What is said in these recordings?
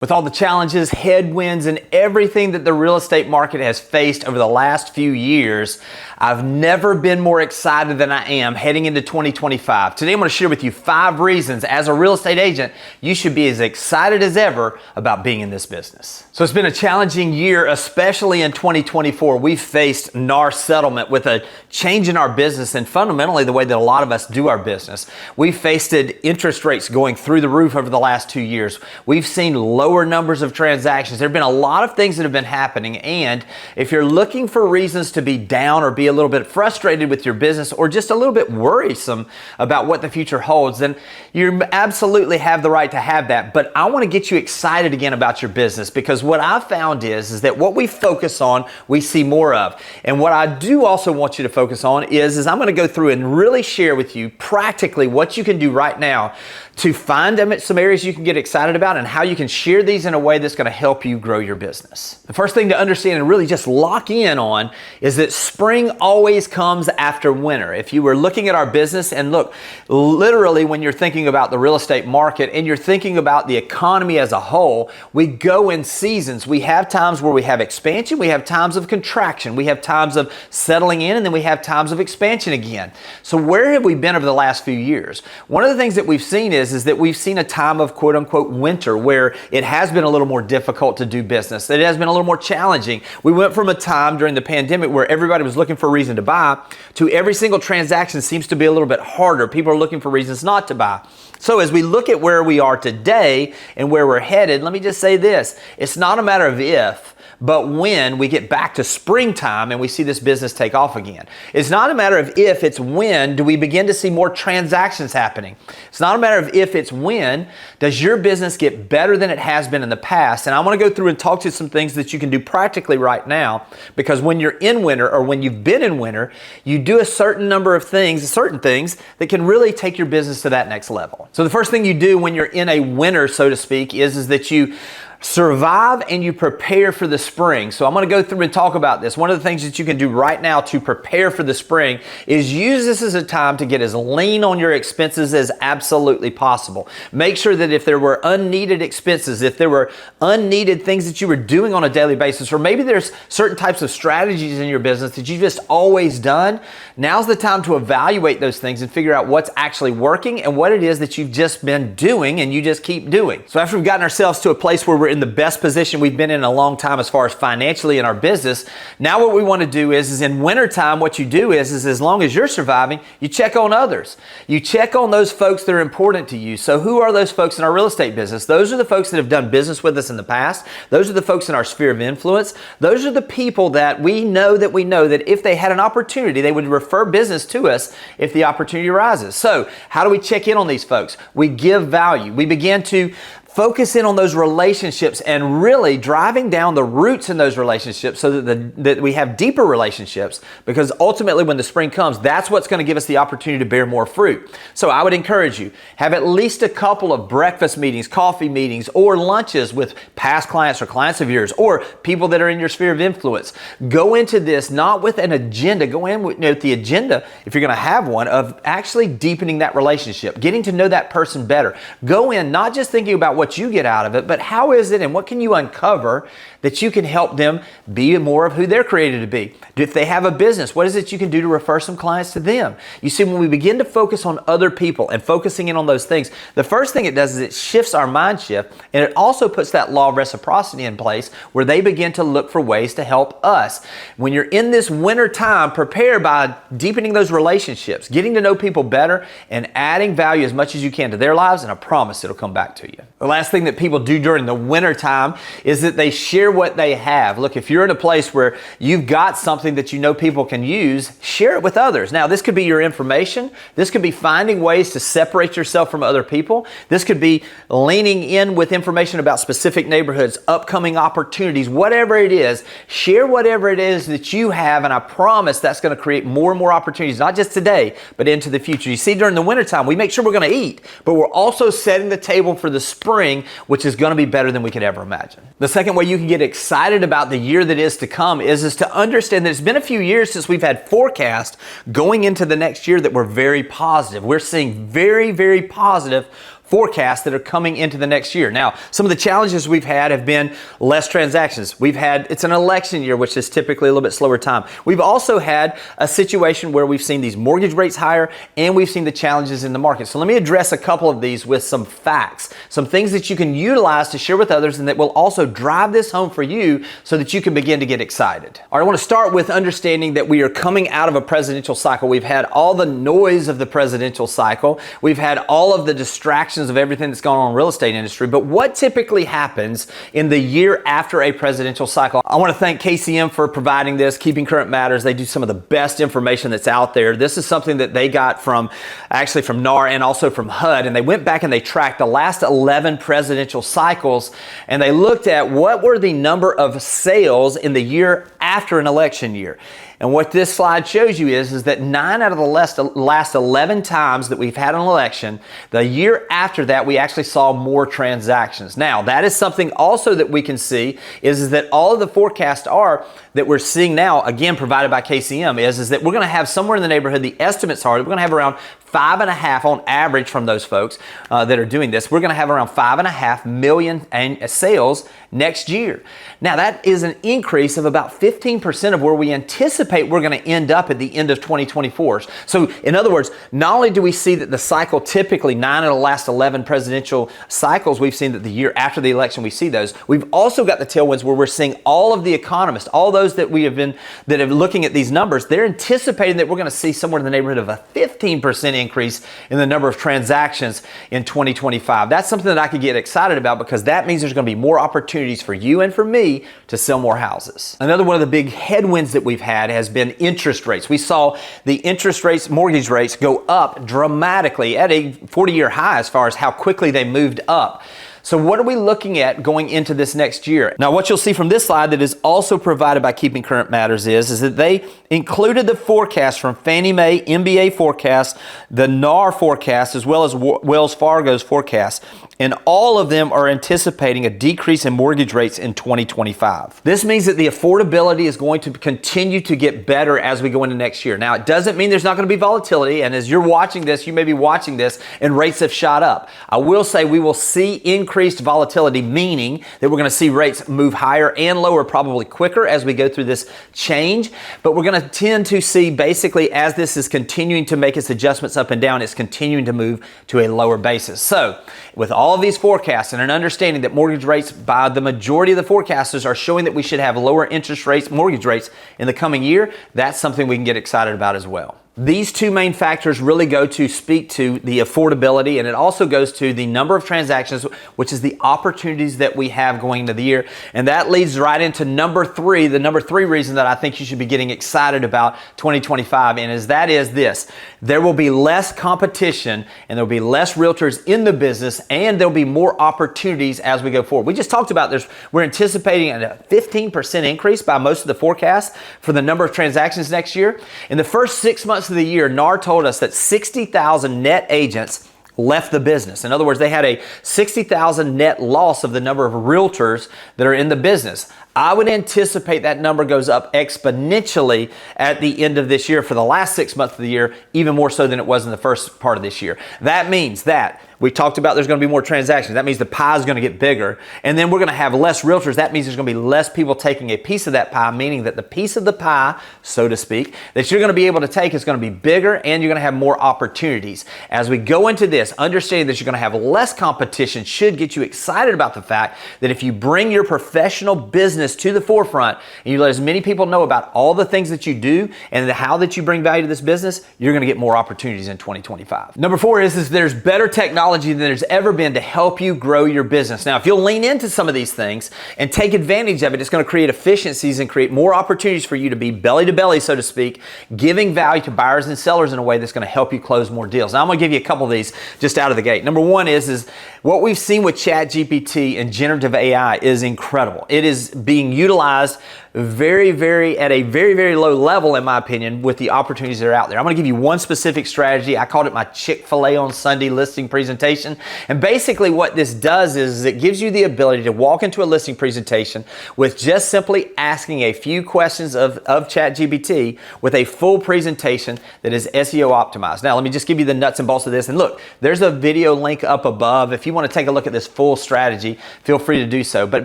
With all the challenges, headwinds, and everything that the real estate market has faced over the last few years, I've never been more excited than I am heading into 2025. Today, I'm going to share with you 5 reasons as a real estate agent you should be as excited as ever about being in this business. So it's been a challenging year, especially in 2024. We've faced NAR settlement with a change in our business and fundamentally the way that a lot of us do our business. We've faced interest rates going through the roof over the last 2 years. We've seen lower numbers of transactions. There have been a lot of things that have been happening, and if you're looking for reasons to be down or be a little bit frustrated with your business or just a little bit worrisome about what the future holds, then you absolutely have the right to have that. But I want to get you excited again about your business, because what I've found is that what we focus on, we see more of. And what I do also want you to focus on is I'm going to go through and really share with you practically what you can do right now to find some areas you can get excited about and how you can share these in a way that's going to help you grow your business. The first thing to understand and really just lock in on is that spring always comes after winter. If you were looking at our business, and look, literally when you're thinking about the real estate market and you're thinking about the economy as a whole, we go in seasons. We have times where we have expansion, we have times of contraction, we have times of settling in, and then we have times of expansion again. So where have we been over the last few years? One of the things that we've seen is that we've seen a time of quote unquote winter where it has been a little more difficult to do business. It has been a little more challenging. We went from a time during the pandemic where everybody was looking for a reason to buy to every single transaction seems to be a little bit harder. People are looking for reasons not to buy. So as we look at where we are today and where we're headed, let me just say this. It's not a matter of if, but when we get back to springtime and we see this business take off again. It's not a matter of if, it's when do we begin to see more transactions happening. It's not a matter of if, it's when does your business get better than it has been in the past. And I want to go through and talk to you some things that you can do practically right now, because when you're in winter or when you've been in winter, you do a certain number of things, certain things that can really take your business to that next level. So the first thing you do when you're in a winter, so to speak, is that you survive and you prepare for the spring. So I'm going to go through and talk about this. One of the things that you can do right now to prepare for the spring is use this as a time to get as lean on your expenses as absolutely possible. Make sure that if there were unneeded expenses, if there were unneeded things that you were doing on a daily basis, or maybe there's certain types of strategies in your business that you've just always done, now's the time to evaluate those things and figure out what's actually working and what it is that you've just been doing and you just keep doing. So after we've gotten ourselves to a place where we're in the best position we've been in a long time as far as financially in our business, now what we want to do is in wintertime, what you do is as long as you're surviving, you check on others. You check on those folks that are important to you. So who are those folks in our real estate business? Those are the folks that have done business with us in the past. Those are the folks in our sphere of influence. Those are the people that we know that if they had an opportunity, they would refer business to us if the opportunity arises. So how do we check in on these folks? We give value. We begin to focus in on those relationships and really driving down the roots in those relationships so that we have deeper relationships, because ultimately when the spring comes, that's what's going to give us the opportunity to bear more fruit. So I would encourage you, have at least a couple of breakfast meetings, coffee meetings, or lunches with past clients or clients of yours or people that are in your sphere of influence. Go into this not with an agenda. Go in with the agenda, if you're going to have one, of actually deepening that relationship, getting to know that person better. Go in not just thinking about what you get out of it, but how is it and what can you uncover that you can help them be more of who they're created to be. If they have a business, what is it you can do to refer some clients to them? You see, when we begin to focus on other people and focusing in on those things, the first thing it does is it shifts our mind shift, and it also puts that law of reciprocity in place where they begin to look for ways to help us. When you're in this winter time, prepare by deepening those relationships, getting to know people better, and adding value as much as you can to their lives, and I promise it'll come back to you. The last thing that people do during the winter time is that they share what they have. Look, if you're in a place where you've got something that you know people can use, share it with others. Now, this could be your information. This could be finding ways to separate yourself from other people. This could be leaning in with information about specific neighborhoods, upcoming opportunities, whatever it is. Share whatever it is that you have, and I promise that's going to create more and more opportunities, not just today, but into the future. You see, during the wintertime, we make sure we're going to eat, but we're also setting the table for the spring, which is going to be better than we could ever imagine. The second way you can get excited about the year that is to come is to understand that it's been a few years since we've had forecasts going into the next year that were very positive. We're seeing very, very positive forecasts that are coming into the next year. Now, some of the challenges we've had have been less transactions. It's an election year, which is typically a little bit slower time. We've also had a situation where we've seen these mortgage rates higher and we've seen the challenges in the market. So let me address a couple of these with some facts, some things that you can utilize to share with others and that will also drive this home for you so that you can begin to get excited. All right, I want to start with understanding that we are coming out of a presidential cycle. We've had all the noise of the presidential cycle. We've had all of the distractions of everything that's gone on in the real estate industry. But what typically happens in the year after a presidential cycle? I want to thank KCM for providing this, Keeping Current Matters. They do some of the best information that's out there. This is something that they got from NAR and also from HUD. And they went back and they tracked the last 11 presidential cycles. And they looked at what were the number of sales in the year after an election year. And what this slide shows you is that 9 out of the last 11 times that we've had an election, the year after that, we actually saw more transactions. Now, that is something also that we can see is that all of the forecasts are that we're seeing now, again, provided by KCM, is that we're going to have somewhere in the neighborhood, the estimates are, we're going to have around 5.5 on average from those folks that are doing this. We're going to have around 5.5 million sales next year. Now, that is an increase of about 15% of where we anticipate we're going to end up at the end of 2024. So, in other words, not only do we see that the cycle typically 9 of the last 11 presidential cycles, we've seen that the year after the election we see those. We've also got the tailwinds where we're seeing all of the economists, all those that are looking at these numbers, they're anticipating that we're going to see somewhere in the neighborhood of a 15% increase in the number of transactions in 2025. That's something that I could get excited about because that means there's going to be more opportunities for you and for me to sell more houses. Another one of the big headwinds that we've had has been interest rates. We saw the interest rates, mortgage rates go up dramatically at a 40-year high as far as how quickly they moved up. So what are we looking at going into this next year? Now, what you'll see from this slide that is also provided by Keeping Current Matters is that they included the forecast from Fannie Mae, MBA forecast, the NAR forecast, as well as Wells Fargo's forecast. And all of them are anticipating a decrease in mortgage rates in 2025. This means that the affordability is going to continue to get better as we go into next year. Now, it doesn't mean there's not going to be volatility. And as you're watching this, you may be watching this and rates have shot up. I will say we will see increased volatility, meaning that we're going to see rates move higher and lower probably quicker as we go through this change. But we're going to tend to see basically as this is continuing to make its adjustments up and down, it's continuing to move to a lower basis. So with all of these forecasts and an understanding that mortgage rates by the majority of the forecasters are showing that we should have lower interest rates, mortgage rates in the coming year, that's something we can get excited about as well. These two main factors really go to speak to the affordability, and it also goes to the number of transactions, which is the opportunities that we have going into the year. And that leads right into number 3, the number 3 reason that I think you should be getting excited about 2025, and that is this. There will be less competition and there will be less realtors in the business, and there will be more opportunities as we go forward. We just talked about this. We're anticipating a 15% increase by most of the forecasts for the number of transactions next year. In the first 6 months of the year, NAR told us that 60,000 net agents left the business. In other words, they had a 60,000 net loss of the number of realtors that are in the business. I would anticipate that number goes up exponentially at the end of this year for the last 6 months of the year, even more so than it was in the first part of this year. That means that we talked about there's going to be more transactions. That means the pie is going to get bigger. And then we're going to have less realtors. That means there's going to be less people taking a piece of that pie, meaning that the piece of the pie, so to speak, that you're going to be able to take is going to be bigger and you're going to have more opportunities. As we go into this, understanding that you're going to have less competition should get you excited about the fact that if you bring your professional business to the forefront and you let as many people know about all the things that you do and how that you bring value to this business, you're going to get more opportunities in 2025. Number 4 is there's better technology than there's ever been to help you grow your business. Now, if you'll lean into some of these things and take advantage of it, it's going to create efficiencies and create more opportunities for you to be belly to belly, so to speak, giving value to buyers and sellers in a way that's going to help you close more deals. Now, I'm going to give you a couple of these just out of the gate. Number 1 is what we've seen with ChatGPT and generative AI is incredible. It is being utilized at a very, very low level, in my opinion, with the opportunities that are out there. I'm going to give you one specific strategy. I called it my Chick-fil-A on Sunday listing presentation. And basically what this does is it gives you the ability to walk into a listing presentation with just simply asking a few questions of ChatGPT with a full presentation that is SEO optimized. Now, let me just give you the nuts and bolts of this. And look, there's a video link up above. If you want to take a look at this full strategy, feel free to do so. But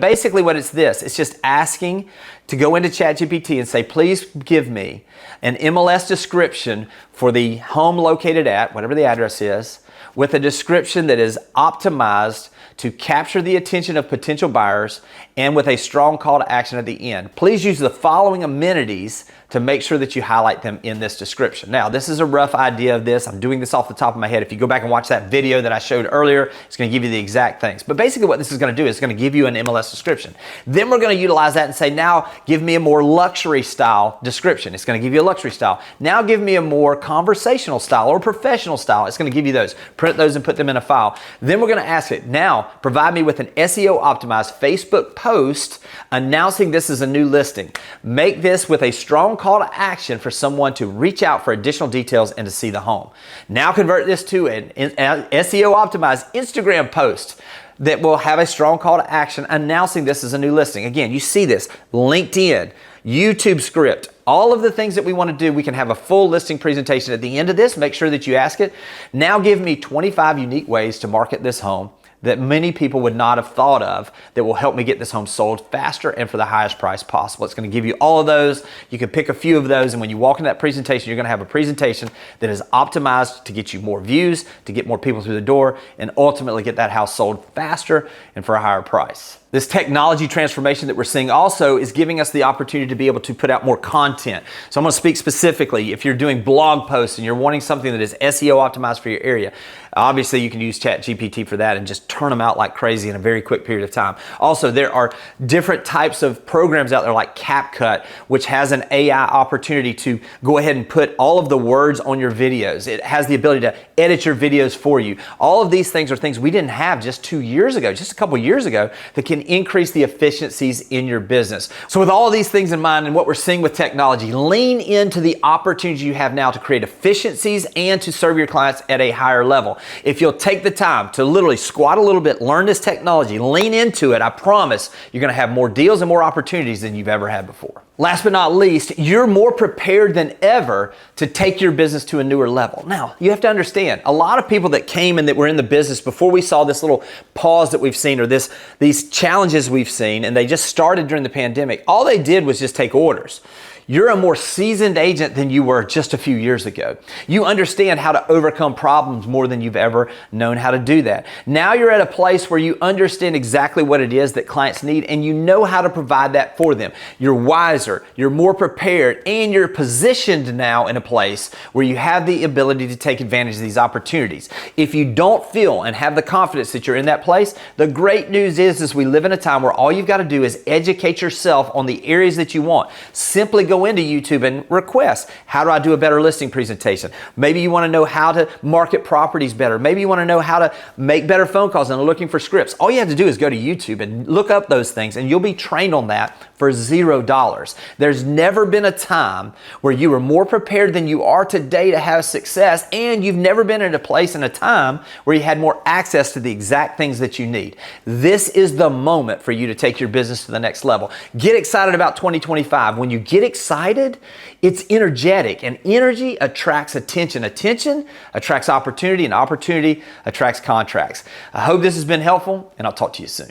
basically what it's this, it's just asking to go into ChatGPT and say, please give me an MLS description for the home located at, whatever the address is, with a description that is optimized to capture the attention of potential buyers and with a strong call to action at the end. Please use the following amenities to make sure that you highlight them in this description. Now, this is a rough idea of this. I'm doing this off the top of my head. If you go back and watch that video that I showed earlier, it's going to give you the exact things. But basically what this is going to do is it's going to give you an MLS description. Then we're going to utilize that and say, now give me a more luxury style description. It's going to give you a luxury style. Now give me a more conversational style or professional style. It's going to give you those. Print those and put them in a file. Then we're going to ask it, now provide me with an SEO optimized Facebook post announcing this is a new listing. Make this with a strong call to action for someone to reach out for additional details and to see the home. Now convert this to an SEO optimized Instagram post that will have a strong call to action announcing this is a new listing. Again, you see this, LinkedIn, YouTube script, all of the things that we want to do. We can have a full listing presentation at the end of this. Make sure that you ask it. Now give me 25 unique ways to market this home that many people would not have thought of that will help me get this home sold faster and for the highest price possible. It's going to give you all of those. You can pick a few of those, and when you walk in that presentation, you're going to have a presentation that is optimized to get you more views, to get more people through the door, and ultimately get that house sold faster and for a higher price. This technology transformation that we're seeing also is giving us the opportunity to be able to put out more content. So I'm going to speak specifically, if you're doing blog posts and you're wanting something that is SEO optimized for your area, obviously you can use ChatGPT for that and just turn them out like crazy in a very quick period of time. Also, there are different types of programs out there like CapCut, which has an AI opportunity to go ahead and put all of the words on your videos. It has the ability to edit your videos for you. All of these things are things we didn't have just 2 years ago, just a couple years ago, that can increase the efficiencies in your business. So with all of these things in mind and what we're seeing with technology, lean into the opportunities you have now to create efficiencies and to serve your clients at a higher level. If you'll take the time to literally squat a little bit, learn this technology, lean into it, I promise you're going to have more deals and more opportunities than you've ever had before. Last but not least, you're more prepared than ever to take your business to a newer level. Now, you have to understand, a lot of people that came and that were in the business before we saw this little pause that we've seen or these challenges we've seen, and they just started during the pandemic, all they did was just take orders. You're a more seasoned agent than you were just a few years ago. You understand how to overcome problems more than you've ever known how to do that. Now you're at a place where you understand exactly what it is that clients need and you know how to provide that for them. You're wiser, you're more prepared, and you're positioned now in a place where you have the ability to take advantage of these opportunities. If you don't feel and have the confidence that you're in that place, the great news is we live in a time where all you've got to do is educate yourself on the areas that you want. Simply go into YouTube and request, how do I do a better listing presentation? Maybe you want to know how to market properties better. Maybe you want to know how to make better phone calls and are looking for scripts. All you have to do is go to YouTube and look up those things and you'll be trained on that for $0. There's never been a time where you were more prepared than you are today to have success, and you've never been in a place in a time where you had more access to the exact things that you need. This is the moment for you to take your business to the next level. Get excited about 2025. When you get excited, it's energetic, and energy attracts attention. Attention attracts opportunity, and opportunity attracts contracts. I hope this has been helpful, and I'll talk to you soon.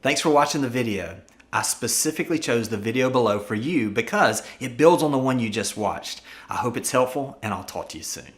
Thanks for watching the video. I specifically chose the video below for you because it builds on the one you just watched. I hope it's helpful, and I'll talk to you soon.